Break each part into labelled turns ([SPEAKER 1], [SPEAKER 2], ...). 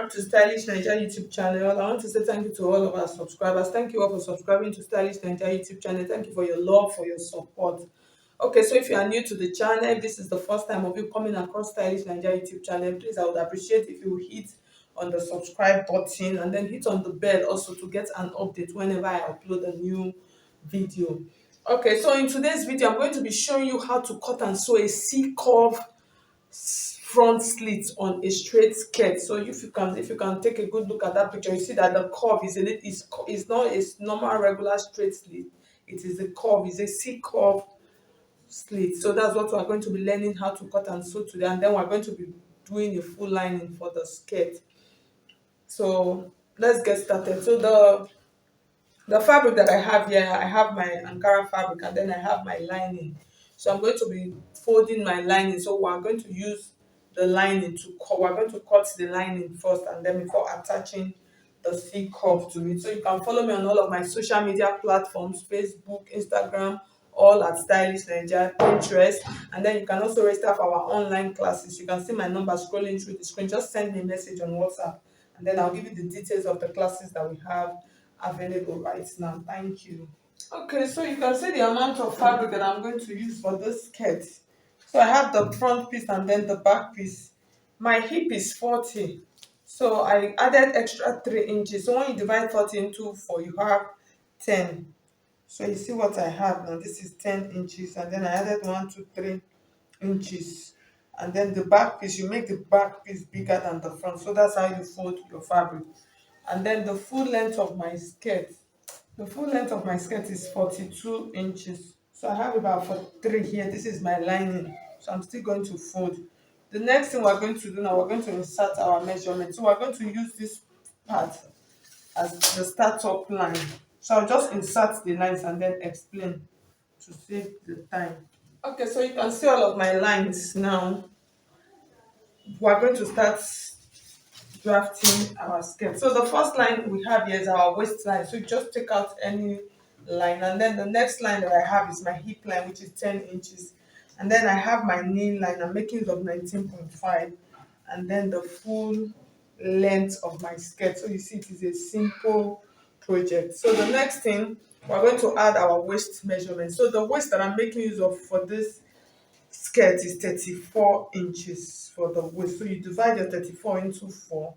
[SPEAKER 1] back to Stylish Naija YouTube channel. I want to say thank you to all of our subscribers. Thank you all for subscribing to Stylish Naija YouTube channel. Thank you for your love, for your support. Okay, so if you are new to the channel, if this is the first time of you coming across Stylish Naija YouTube channel, please, I would appreciate if you hit on the subscribe button and then hit on the bell also to get an update whenever I upload a new video. Okay, so in today's video, I'm going to be showing you how to cut and sew a C-curve front slit on a straight skirt. So if you can take a good look at that picture, you see that the curve is not a normal regular straight slit. It is a curve, it's a C curve slit. So that's what we're going to be learning how to cut and sew today, and then we're going to be doing a full lining for the skirt. So let's get started. So the fabric that I have here, I have my Ankara fabric and then I have my lining. So I'm going to be folding my lining. So we're going to use the lining to cut. We're going to cut the lining first and then before attaching the C curve to it. So you can follow me on all of my social media platforms, Facebook, Instagram, all at Stylish Naija, Pinterest. And then you can also register for our online classes. You can see my number scrolling through the screen. Just send me a message on WhatsApp and then I'll give you the details of the classes that we have available right now. Thank you. Okay, so you can see the amount of fabric that I'm going to use for this skirt. So I have the front piece and then the back piece. My hip is 40, so I added extra 3 inches. So when you divide 40 into 4, you have 10. So you see what I have now. This is 10 inches, and then I added 1 2 3 inches. And then the back piece, you make the back piece bigger than the front. So that's how you fold your fabric. And then the full length of my skirt is 42 inches. So I have about 43 here. This is my lining. So I'm still going to fold. The next thing we're going to do now, we're going to insert our measurement. So we're going to use this part as the startup line. So I'll just insert the lines and then explain to save the time. Okay, so you can see all of my lines now. We're going to start drafting our skirt. So the first line we have here is our waistline. So you just take out any line, and then the next line that I have is my hip line, which is 10 inches. And then I have my knee line. I'm making it of 19.5, and then the full length of my skirt. So you see it is a simple project. So the next thing, we're going to add our waist measurement. So the waist that I'm making use of for this skirt is 34 inches for the waist. So you divide your 34 into 4,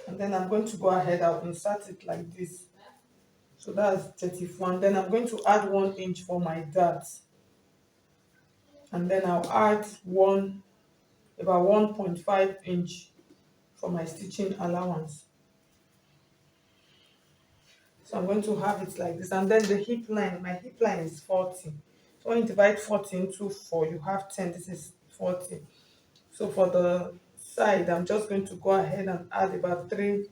[SPEAKER 1] and then I'm going to go ahead, I'll insert it like this. So that's 34, and then I'm going to add 1 inch for my dart, and then I'll add about 1.5 inch for my stitching allowance. So I'm going to have it like this, and then the hip line, my hip line is 40. So when you divide 40 into 4, you have 10. This is 40. So for the side, I'm just going to go ahead and add about 3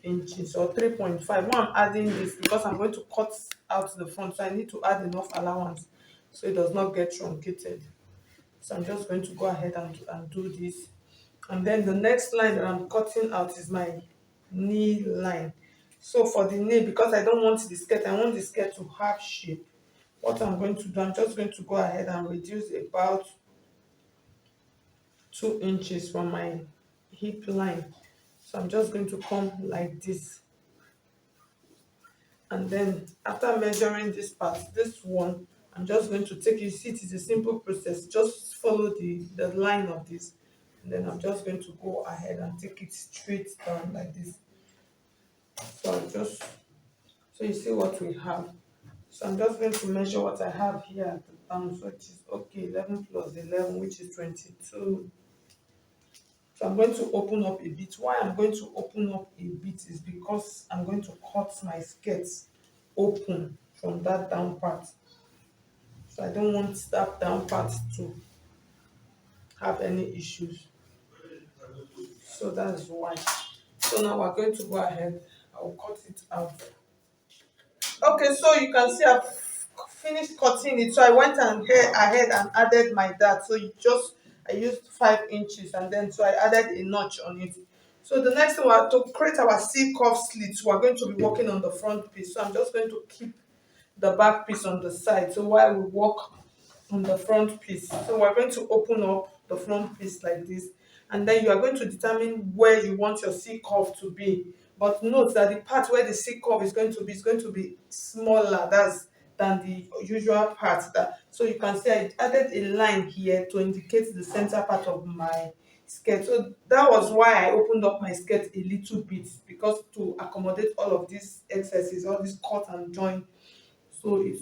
[SPEAKER 1] inches or 3.5. Why I'm adding this, because I'm going to cut out the front, so I need to add enough allowance so it does not get truncated. So I'm just going to go ahead and do this. And then the next line that I'm cutting out is my knee line. So for the knee, because I don't want the skirt, I want the skirt to have shape. What I'm going to do, I'm just going to go ahead and reduce about 2 inches from my hip line. So I'm just going to come like this, and then after measuring this part, this one, I'm just going to take, you see it is a simple process, just follow the line of this, and then I'm just going to go ahead and take it straight down like this. So so you see what we have. So I'm just going to measure what I have here at the down. So it is okay, 11 plus 11, which is 22. So I'm going to open up a bit. Why I'm going to open up a bit is because I'm going to cut my skirts open from that down part. So I don't want that down part to have any issues. So that's why. So now we're going to go ahead. I will cut it out. Okay, so you can see I've finished cutting it. So I went and ahead and added my dart. So I used 5 inches, and then so I added a notch on it. So the next thing, we are to create our C curve slits. We're going to be working on the front piece. So I'm just going to keep the back piece on the side. So while we work on the front piece, so we're going to open up the front piece like this, and then you are going to determine where you want your C curve to be. But note that the part where the C curve is going to be smaller than the usual part. So you can see I added a line here to indicate the center part of my skirt. So that was why I opened up my skirt a little bit, because to accommodate all of these excesses, all this cut and join, so it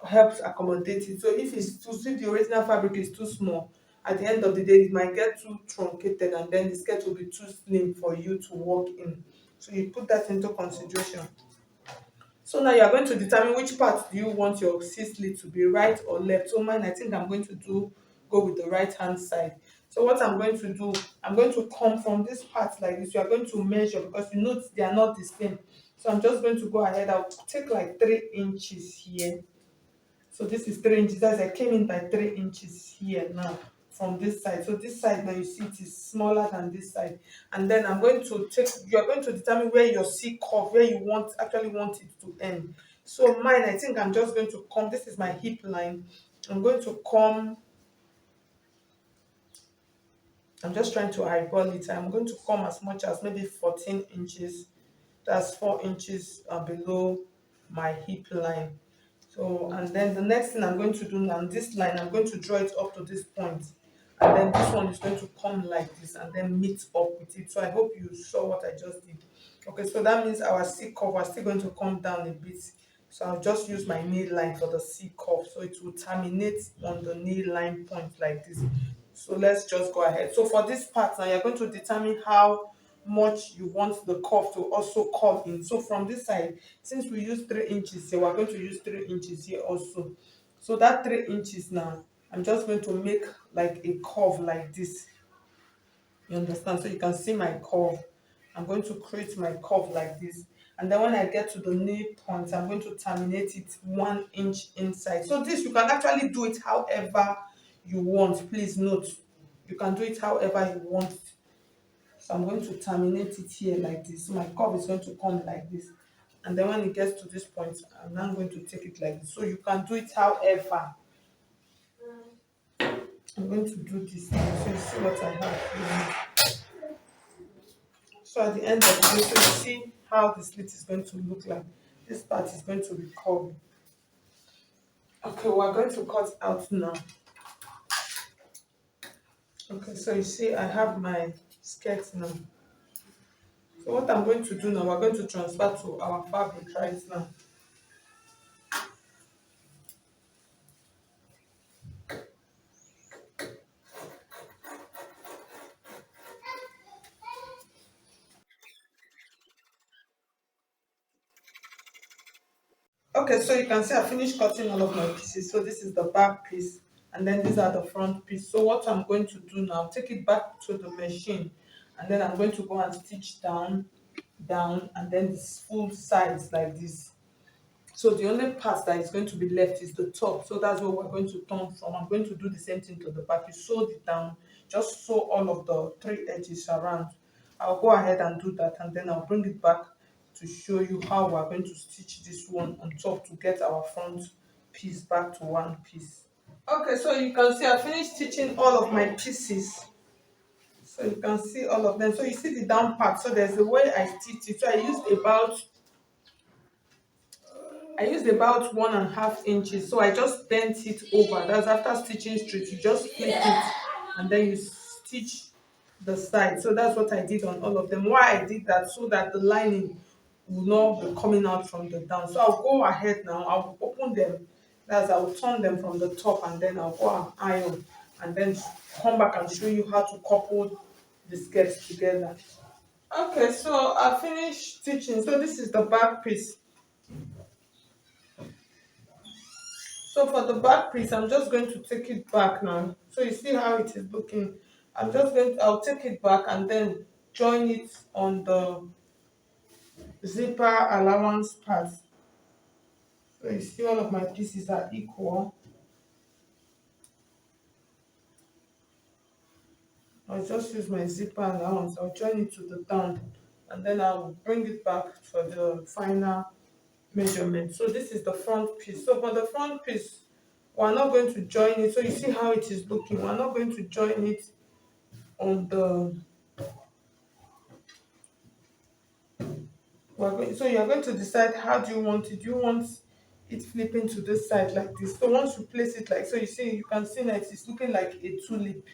[SPEAKER 1] helps accommodate it. So if the original fabric is too small, at the end of the day it might get too truncated, and then the skirt will be too slim for you to walk in. So you put that into consideration. So now you are going to determine which part do you want your C-slit to be, right or left. So mine, I think I'm going to go with the right hand side. So what I'm going to do, I'm going to come from this part like this. You are going to measure, because you know they are not the same. So I'm just going to go ahead. I'll take like 3 inches here. So this is 3 inches. As I came in by 3 inches here now from this side. So this side now, you see it is smaller than this side. And then I'm going to take, you are going to determine where your C curve, where you actually want it to end. So mine, I think I'm just going to come, this is my hip line. I'm going to come, I'm just trying to eyeball it. I'm going to come as much as maybe 14 inches. That's 4 inches below my hip line. So, and then the next thing I'm going to do now, this line, I'm going to draw it up to this point, and then this one is going to come like this and then meet up with it. So I hope you saw what I just did. Okay, so that means our C curve are still going to come down a bit. So I'll just use my nail line for the C curve, so it will terminate on the nail line point like this. So let's just go ahead. So for this part now, you're going to determine how much you want the curve to also curve in. So from this side, since we use 3 inches here, we're going to use 3 inches here also. So that 3 inches now, I'm just going to make like a curve like this. You understand? So you can see my curve. I'm going to create my curve like this. And then when I get to the knee point, I'm going to terminate it 1 inch inside. So this, you can actually do it however you want. Please note, you can do it however you want. So I'm going to terminate it here like this. So my curve is going to come like this. And then when it gets to this point, I'm now going to take it like this. So you can do it however. I'm going to do this now. So you see what I have here. So at the end of the day, so you see how the slit is going to look like. This part is going to be curved. Okay, we're going to cut out now. Okay, so you see I have my skirt now. So what I'm going to do now, we're going to transfer to our fabric right now. Okay, so you can see I finished cutting all of my pieces. So this is the back piece, and then these are the front piece. So what I'm going to do now, take it back to the machine, and then I'm going to go and stitch down, down, and then this full sides like this. So the only part that is going to be left is the top. So that's what we're going to turn from. I'm going to do the same thing to the back. You sewed it down, just sew all of the 3 edges around. I'll go ahead and do that, and then I'll bring it back to show you how we're going to stitch this one on top to get our front piece back to one piece. Okay, so you can see I finished stitching all of my pieces. So you can see all of them. So you see the down part. So there's the way I stitch it. So I used about 1.5 inches. So I just bent it over. That's after stitching straight. You just flip it and then you stitch the side. So that's what I did on all of them. Why I did that, so that the lining will not be coming out from the down. So I'll go ahead now. I'll open them. I'll turn them from the top, and then I'll go and iron, and then come back and show you how to couple the skirts together. Okay, so I finished stitching. So this is the back piece. So for the back piece, I'm just going to take it back now. So you see how it is looking. I'll take it back and then join it on the zipper allowance part. So you see all of my pieces are equal. I'll just use my zipper allowance. I'll join it to the down, and then I'll bring it back for the final measurement. So this is the front piece. So for the front piece, we're not going to join it. So you see how it is looking. We're not going to join it on the so you're going to decide how do you want it. Do you want it flipping to this side like this? So once you place it like so, you see you can see that it's looking like a tulip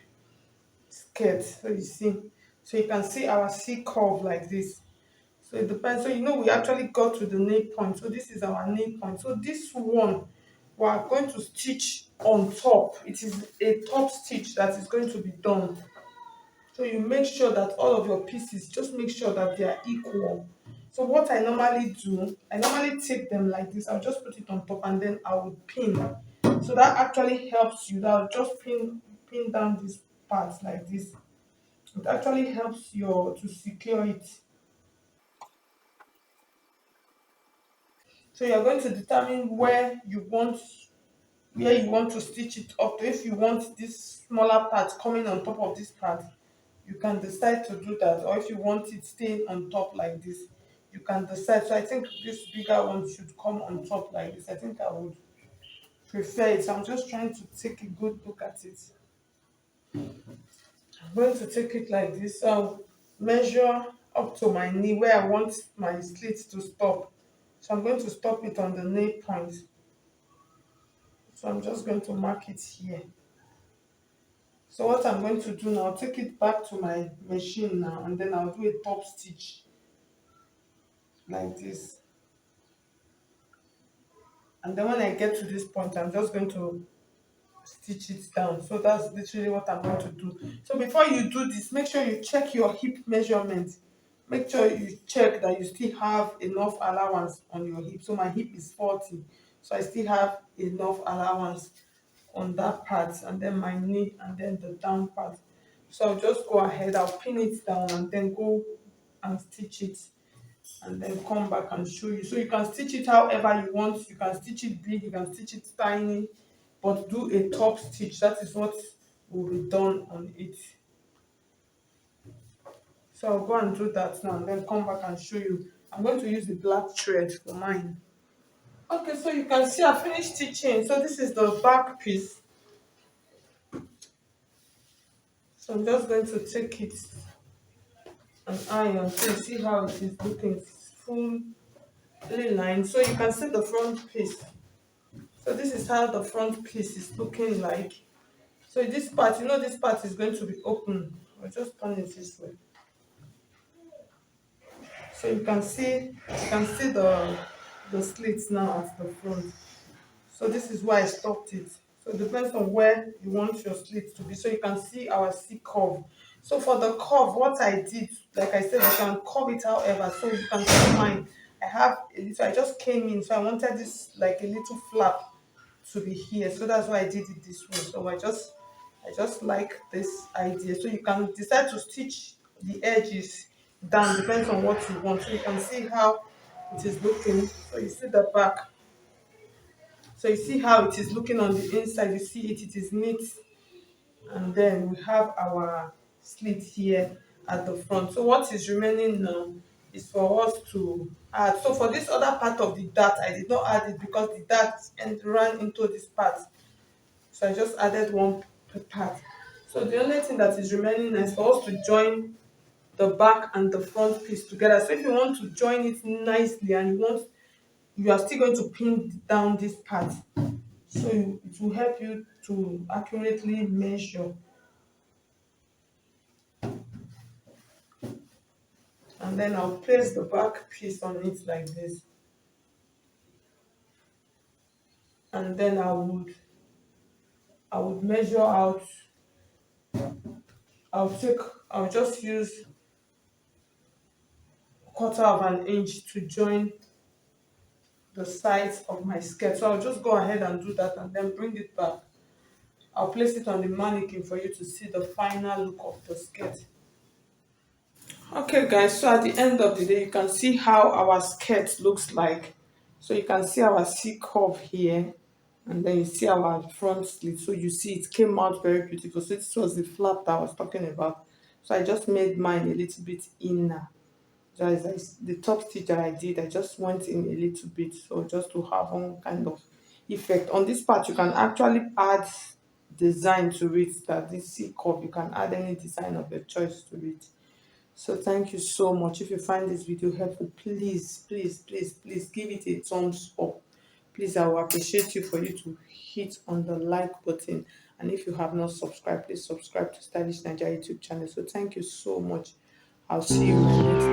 [SPEAKER 1] skirt. So you see, so you can see our C curve like this. So it depends. So you know we actually got to the nail point. So this is our nail point. So this one we are going to stitch on top. It is a top stitch that is going to be done. So you make sure that all of your pieces, just make sure that they are equal. So what I normally do, I normally take them like this. I'll just put it on top and then I will pin. So that actually helps you. That just pin down this part like this. It actually helps your to secure it. So you're going to determine where you want to stitch it up. If you want this smaller part coming on top of this part, you can decide to do that. Or if you want it staying on top like this, you can decide. So I think this bigger one should come on top like this. I think I would prefer it. So I'm just trying to take a good look at it. I'm going to take it like this. So measure up to my knee where I want my slit to stop. So I'm going to stop it on the nail point. So I'm just going to mark it here. So what I'm going to do now, I'll take it back to my machine now and then I'll do a top stitch like this. And then when I get to this point, I'm just going to stitch it down. So that's literally what I'm going to do. So before you do this, make sure you check your hip measurement. Make sure you check that you still have enough allowance on your hip. So my hip is 40. So I still have enough allowance on that part, and then my knee and then the down part. So I'll just go ahead, I'll pin it down and then go and stitch it and then come back and show you. So you can stitch it however you want. You can stitch it big, you can stitch it tiny, but do a top stitch. That is what will be done on it. So I'll go and do that now and then come back and show you. I'm going to use the black thread for mine. Okay, so you can see I finished stitching. So this is the back piece. So I'm just going to take it and iron so you see how it is looking fully lined. So you can see the front piece. So this is how the front piece is looking like. So this part, you know this part is going to be open. I'll just turn it this way. So you can see the slits now at the front. So this is why I stopped it. So it depends on where you want your slit to be. So you can see our C curve. So for the curve, what I did, like I said, you can curve it however. So you can see mine. I have a little, I just came in, so I wanted this like a little flap to be here. So that's why I did it this way. So I just like this idea. So you can decide to stitch the edges down, depends on what you want. So you can see how it is looking. So you see the back. So you see how it is looking on the inside. You see it is neat. And then we have our slit here at the front. So what is remaining now is for us to add. So for this other part of the dart, I did not add it because the dart ran into this part. So I just added one per part. So the only thing that is remaining is for us to join the back and the front piece together. So if you want to join it nicely and you are still going to pin down this part. So it will help you to accurately measure. And then I'll place the back piece on it like this. And then I would measure out. I'll just use quarter of an inch to join the sides of my skirt. So I'll just go ahead and do that and then bring it back. I'll place it on the mannequin for you to see the final look of the skirt. Okay guys, so at the end of the day, you can see how our skirt looks like. So you can see our C curve here, and then you see our front slit. So you see it came out very beautiful. So this was the flap that I was talking about. So I just made mine a little bit inner. The top stitch that I did, I just went in a little bit, so just to have one kind of effect. On this part, you can actually add design to it, that this C cup, you can add any design of your choice to it. So thank you so much. If you find this video helpful, please, please, please, please give it a thumbs up. Please, I will appreciate you for you to hit on the like button. And if you have not subscribed, please subscribe to Stylish Naija YouTube channel. So thank you so much. I'll see you in my next